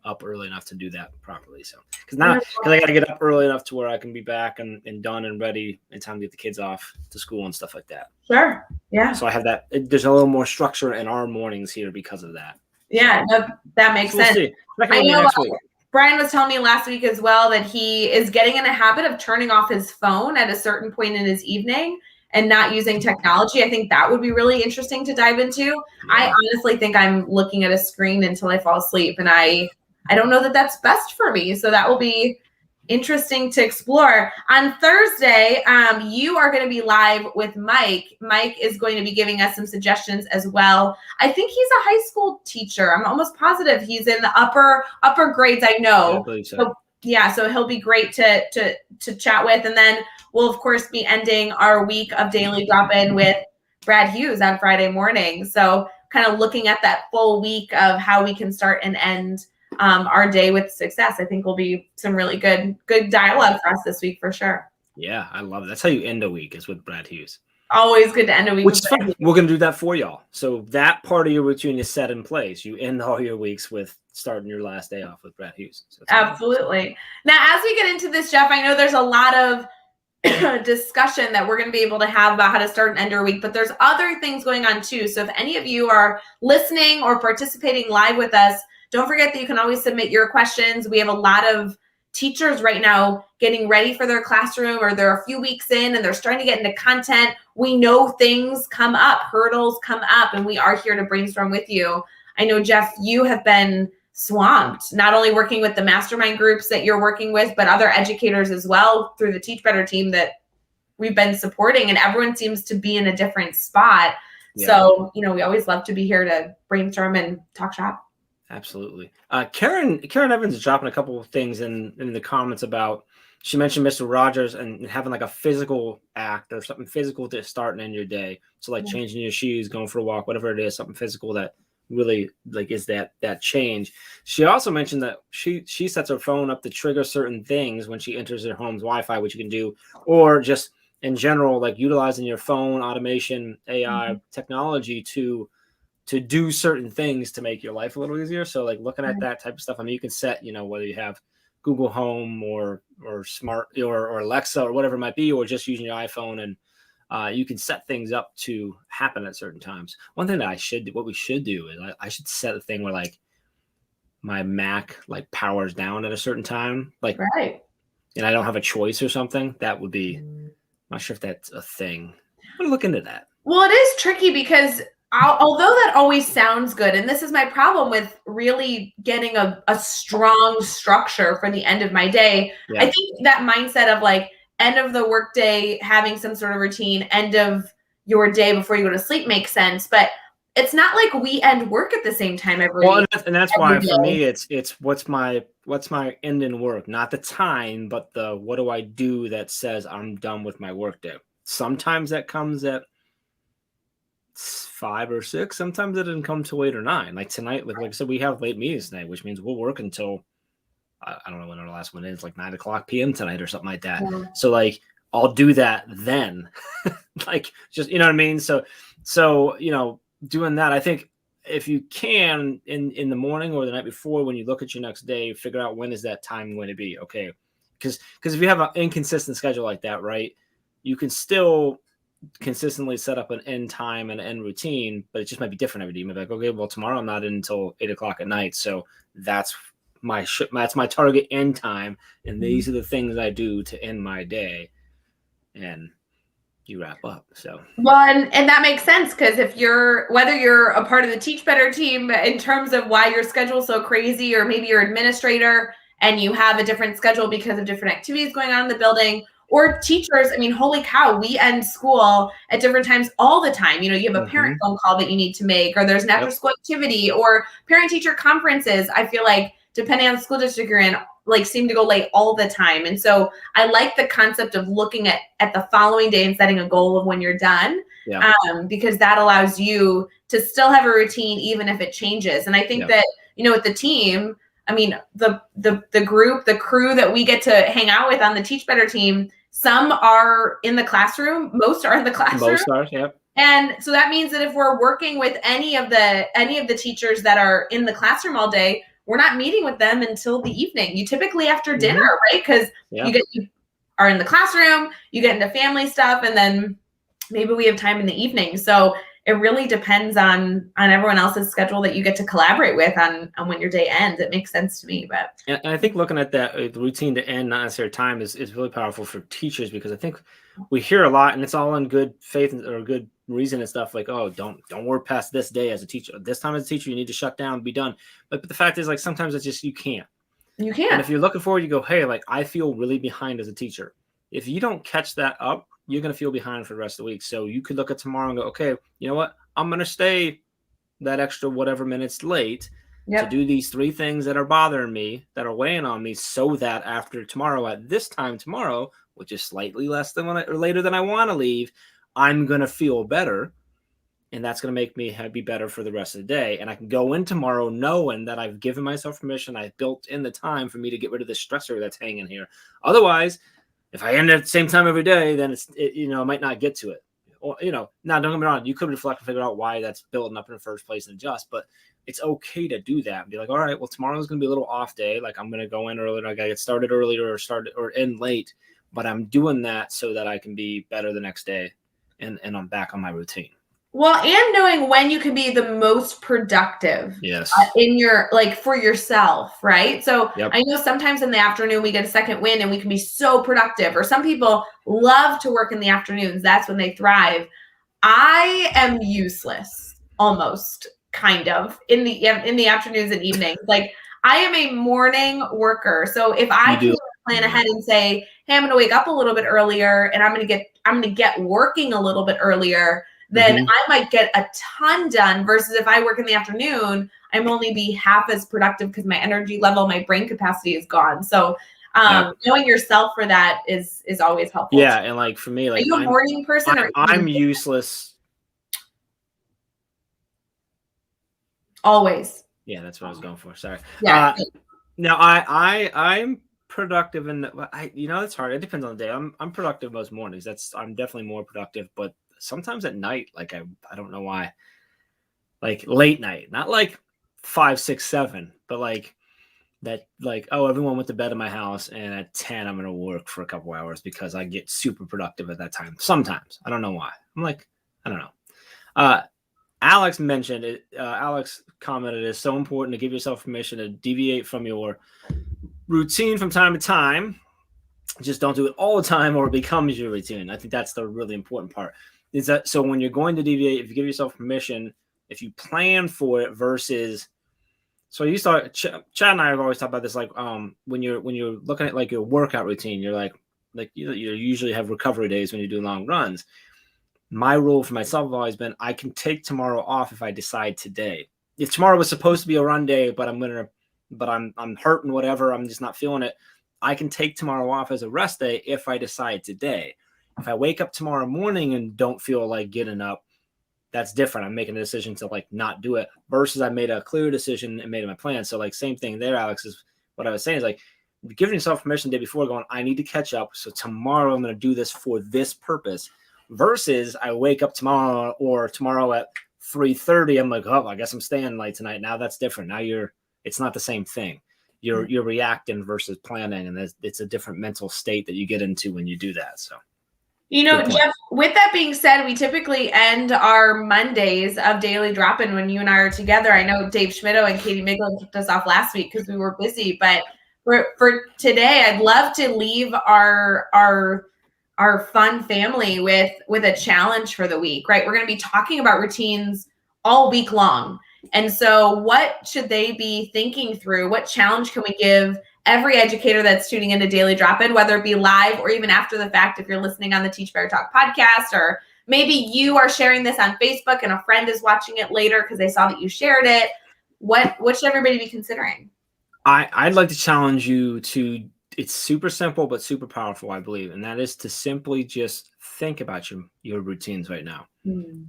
up early enough to do that properly. So because I got to get up early enough to where I can be back and done and ready in time to get the kids off to school and stuff like that. Sure. Yeah. So I have that. There's a little more structure in our mornings here because of that. Yeah, no, that makes sense. See. I know Brian was telling me last week as well that he is getting in a habit of turning off his phone at a certain point in his evening and not using technology. I think that would be really interesting to dive into. Yeah. I honestly think I'm looking at a screen until I fall asleep, and I don't know that that's best for me. So that will be interesting to explore. On Thursday, you are going to be live with Mike. Mike is going to be giving us some suggestions as well. I think he's a high school teacher. I'm almost positive he's in the upper grades. I know. Yeah, I believe so. So he'll be great to chat with. And then we'll of course be ending our week of Daily Drop-In with Brad Hughes on Friday morning. So kind of looking at that full week of how we can start and end our day with success. I think will be some really good dialogue for us this week for sure. Yeah, I love it. That's how you end a week, is with Brad Hughes. Always good to end a week. Which is fun. We're going to do that for y'all. So that part of your routine is set in place. You end all your weeks with starting your last day off with Brad Hughes. So absolutely. Now, as we get into this, Jeff, I know there's a lot of discussion that we're going to be able to have about how to start and end our week, but there's other things going on too. So if any of you are listening or participating live with us, don't forget that you can always submit your questions. We have a lot of teachers right now getting ready for their classroom, or they're a few weeks in and they're starting to get into content. We know things come up, hurdles come up, and we are here to brainstorm with you. I know, Jeff, you have been swamped, not only working with the mastermind groups that you're working with, but other educators as well through the Teach Better team that we've been supporting, and everyone seems to be in a different spot. Yeah. So, we always love to be here to brainstorm and talk shop. Absolutely. Karen Evans is dropping a couple of things in the comments about, she mentioned Mr. Rogers and having like a physical act or something physical to start and end your day. So like changing your shoes, going for a walk, whatever it is, something physical that really like is that change. She also mentioned that she sets her phone up to trigger certain things when she enters her home's Wi-Fi, which you can do, or just in general, like utilizing your phone, automation, AI technology to do certain things to make your life a little easier. So like looking at that type of stuff, I mean, you can set, whether you have Google Home or Smart or Alexa or whatever it might be, or just using your iPhone, and you can set things up to happen at certain times. One thing that what we should do is I should set a thing where like my Mac like powers down at a certain time, like, right. And I don't have a choice or something. That would be, I'm not sure if that's a thing. I'm gonna look into that. Well, it is tricky because although that always sounds good, and this is my problem with really getting a strong structure for the end of my day, I think that mindset of like end of the workday, having some sort of routine, end of your day before you go to sleep makes sense, but it's not like we end work at the same time every day. And that's why for me it's what's my end in work, not the time, but the what do I do that says I'm done with my workday. Sometimes that comes at 5 or 6. Sometimes it didn't come till 8 or 9. Like tonight, like I said, we have late meetings tonight, which means we'll work until I don't know when our last one is, like 9:00 p.m. tonight or something like that. Yeah. So like I'll do that then, like just what I mean. So doing that, I think if you can in the morning or the night before, when you look at your next day, figure out when is that time going to be. Okay, because if you have an inconsistent schedule like that, right, you can still consistently set up an end time and end routine, but it just might be different every day. You might be like, okay, well, tomorrow I'm not in until 8:00 at night, so that's my target end time, and these are the things I do to end my day, and you wrap up. So well, and that makes sense, because if whether you're a part of the Teach Better team in terms of why your schedule's so crazy, or maybe you're administrator and you have a different schedule because of different activities going on in the building, or teachers, I mean, holy cow, we end school at different times all the time. You have a parent phone call that you need to make, or there's an after school activity, or parent teacher conferences. I feel like, depending on the school district you're in, like, seem to go late all the time. And so I like the concept of looking at the following day and setting a goal of when you're done, because that allows you to still have a routine even if it changes. And I think that, with the team, I mean, the group, the crew that we get to hang out with on the Teach Better team, some are in the classroom, most are in the classroom. Most are, yeah. And so that means that if we're working with any of the teachers that are in the classroom all day, we're not meeting with them until the evening. You typically after dinner, right? Because you are in the classroom, you get into family stuff, and then maybe we have time in the evening. So it really depends on everyone else's schedule that you get to collaborate with on when your day ends. It makes sense to me. But and I think looking at that, the routine to end, not necessarily time, is really powerful for teachers, because I think we hear a lot, and it's all in good faith or good reason and stuff, like, oh, don't work past this day as a teacher. This time as a teacher, you need to shut down and be done. But the fact is, like, sometimes it's just you can't. And if you're looking forward, you go, hey, like, I feel really behind as a teacher. If you don't catch that up, you're going to feel behind for the rest of the week. So you could look at tomorrow and go, okay, you know what? I'm going to stay that extra whatever minutes late to do these 3 things that are bothering me, that are weighing on me, so that after tomorrow at this time tomorrow, which is slightly less than or later than I want to leave, I'm going to feel better. And that's going to make me be better for the rest of the day. And I can go in tomorrow knowing that I've given myself permission. I've built in the time for me to get rid of the stressor that's hanging here. Otherwise, if I end at the same time every day, then I might not get to it. Or, now don't get me wrong, you could reflect and figure out why that's building up in the first place and adjust, but it's okay to do that and be like, all right, well, tomorrow's going to be a little off day. Like, I'm going to go in earlier. I got to get started earlier or end late, but I'm doing that so that I can be better the next day. And I'm back on my routine. Well, and knowing when you can be the most productive in your, like, for yourself, right? So I know sometimes in the afternoon we get a second wind and we can be so productive, or some people love to work in the afternoons. That's when they thrive. I am useless, almost, kind of, in the afternoons and evenings. Like, I am a morning worker. So if I can plan ahead and say, hey, I'm going to wake up a little bit earlier and I'm going to get working a little bit earlier, then I might get a ton done, versus if I work in the afternoon, I'm only be half as productive because my energy level, my brain capacity is gone. So knowing yourself for that is always helpful. Yeah. And like, for me, like, are you a morning person? I'm useless. Always. Yeah, that's what I was going for. Sorry. Yeah. Now I'm productive, and it's hard. It depends on the day. I'm productive most mornings. I'm definitely more productive, but sometimes at night, like, I don't know why, like late night, not like 5, 6, 7, but like that, like, oh, everyone went to bed in my house, and at 10 I'm gonna work for a couple hours because I get super productive at that time. Sometimes I don't know why. I'm like, I don't know. Alex mentioned it. Alex commented, it's so important to give yourself permission to deviate from your routine from time to time. Just don't do it all the time, or it becomes your routine. I think that's the really important part. Is that, so when you're going to deviate, if you give yourself permission, if you plan for it, versus, so you start, Chad and I have always talked about this, like, when you're looking at like your workout routine, you're like you usually have recovery days when you do long runs. My rule for myself has always been, I can take tomorrow off if I decide today. If tomorrow was supposed to be a run day, but I'm hurting, whatever, I'm just not feeling it, I can take tomorrow off as a rest day if I decide today. If I wake up tomorrow morning and don't feel like getting up, that's different. I'm making a decision to, like, not do it, versus I made a clear decision and made my plan. So, like, same thing there, Alex, is what I was saying, is like giving yourself permission the day before, going, I need to catch up. So tomorrow I'm going to do this for this purpose, versus I wake up tomorrow at 3:30. I'm like, oh, I guess I'm staying late tonight. Now that's different. Now it's not the same thing. you're reacting versus planning, and it's a different mental state that you get into when you do that. So. Jeff, with that being said, we typically end our Mondays of Daily Drop-In when you and I are together. I know Dave Schmittou and Katie Miglin kicked us off last week because we were busy, but for today, I'd love to leave our fun family with a challenge for the week, right? We're going to be talking about routines all week long. And so what should they be thinking through? What challenge can we give every educator that's tuning into Daily Drop-In, whether it be live or even after the fact, if you're listening on the Teach Better Talk podcast, or maybe you are sharing this on Facebook and a friend is watching it later because they saw that you shared it. What should everybody be considering? I'd like to challenge you to, it's super simple, but super powerful, I believe. And that is to simply just think about your routines right now.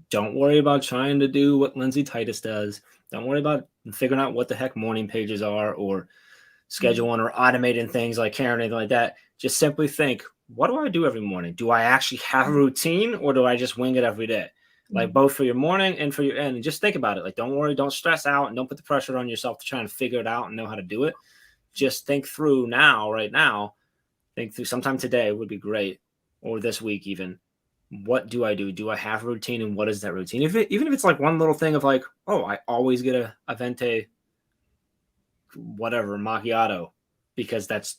Don't worry about trying to do what Lindsay Titus does. Don't worry about figuring out what the heck morning pages are, or scheduling or automating things like Karen, anything like that. Just simply think, what do I do every morning? Do I actually have a routine, or do I just wing it every day? Like both for your morning and for your end. And just think about it. Like, don't worry, don't stress out, and don't put the pressure on yourself to try and figure it out and know how to do it. Just think through right now. Think through sometime today would be great, or this week even. What do I do? Do I have a routine, and what is that routine? Even if it's like one little thing of like, oh, I always get a venti whatever macchiato, because that's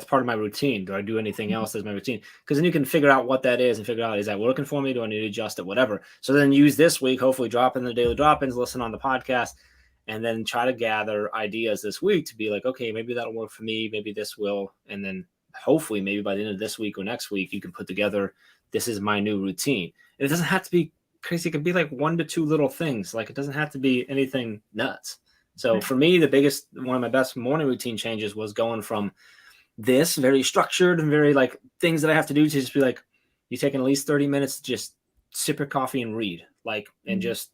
part of my routine. Do I do anything else as my routine? Because then you can figure out what that is and figure out, is that working for me? Do I need to adjust it? Whatever. So then use this week, hopefully drop in the daily drop-ins, listen on the podcast, and then try to gather ideas this week to be like, okay, maybe that'll work for me. Maybe this will. And then hopefully maybe by the end of this week or next week, you can put together, this is my new routine. And it doesn't have to be crazy. It could be like 1 to 2 little things. Like, it doesn't have to be anything nuts. So for me, one of my best morning routine changes was going from this very structured and very like things that I have to do to just be like, you taking at least 30 minutes to just sip your coffee and read, like, and just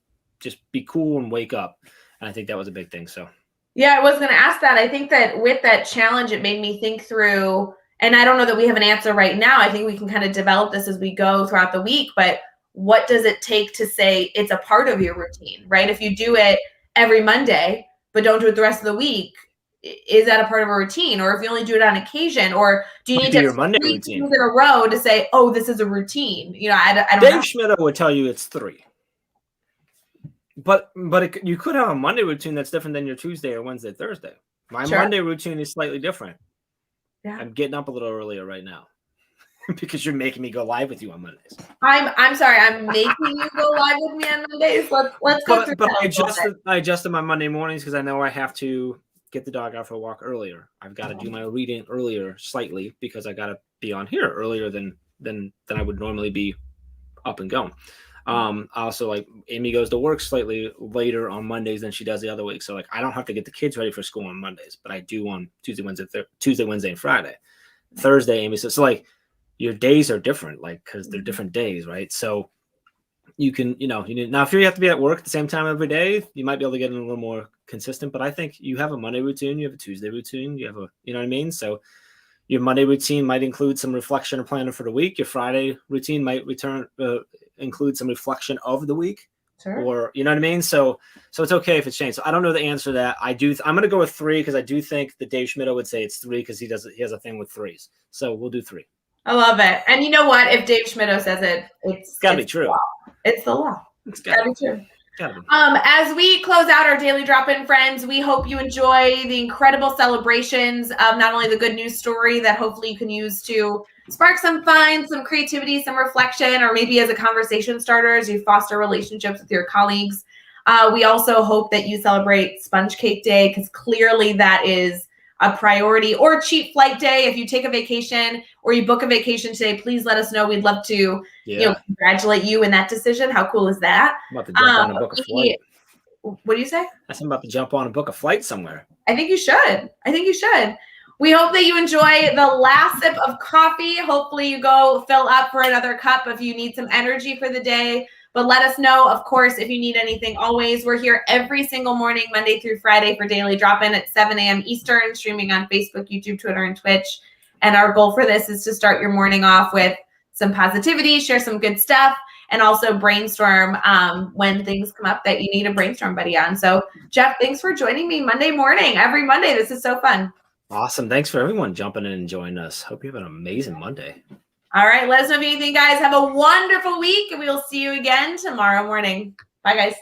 be cool and wake up. And I think that was a big thing. So. Yeah, I was going to ask that. I think that with that challenge, it made me think through, and I don't know that we have an answer right now. I think we can kind of develop this as we go throughout the week, but what does it take to say it's a part of your routine, right? If you do it every Monday, but don't do it the rest of the week, is that a part of a routine? Or if you only do it on occasion, or do you need to have 3 things in a row to say, oh, this is a routine? I don't know. Dave Schmittou would tell you it's 3. But you could have a Monday routine that's different than your Tuesday or Wednesday, Thursday. My Monday routine is slightly different. Yeah. I'm getting up a little earlier right now because you're making me go live with you on Mondays. I'm sorry, I'm making you go live with me on Mondays. Let's go through that. I adjusted my Monday mornings because I know I have to get the dog out for a walk earlier. I've got to do my reading earlier slightly because I got to be on here earlier than I would normally be up and going. Also, like, Amy goes to work slightly later on Mondays than she does the other week. So like, I don't have to get the kids ready for school on Mondays, but I do on Tuesday, Wednesday, and Friday. Thursday, Amy says, so like, your days are different, like, because they're different days, right? So you can, now if you have to be at work at the same time every day, you might be able to get in a little more consistent. But I think you have a Monday routine, you have a Tuesday routine, you have a, you know what I mean? So your Monday routine might include some reflection or planning for the week. Your Friday routine might include some reflection of the week. Sure. Or, you know what I mean? So it's okay if it's changed. So I don't know the answer to that. I'm going to go with 3 because I do think that Dave Schmittou would say it's 3 because he has a thing with 3s. So we'll do 3. I love it. And you know what? If Dave Schmittou says it, it's got to be true. It's the law. It's got to be true. As we close out our daily drop-in, friends, we hope you enjoy the incredible celebrations of not only the good news story that hopefully you can use to spark some fun, some creativity, some reflection, or maybe as a conversation starter as you foster relationships with your colleagues. We also hope that you celebrate Sponge Cake Day, because clearly that is a priority, or cheap flight day. If you take a vacation or you book a vacation today, please let us know. We'd love to congratulate you in that decision. How cool is that? I'm about to jump on a book a flight. What do you say? I'm about to jump on a book a flight somewhere. I think you should. We hope that you enjoy the last sip of coffee. Hopefully you go fill up for another cup if you need some energy for the day. But let us know, of course, if you need anything. Always, we're here every single morning, Monday through Friday, for Daily Drop-In at 7 a.m. Eastern, streaming on Facebook, YouTube, Twitter, and Twitch. And our goal for this is to start your morning off with some positivity, share some good stuff, and also brainstorm when things come up that you need a brainstorm buddy on. So, Jeff, thanks for joining me Monday morning. Every Monday, this is so fun. Awesome. Thanks for everyone jumping in and joining us. Hope you have an amazing Monday. All right. Let us know if you think, guys. Have a wonderful week, and we will see you again tomorrow morning. Bye, guys.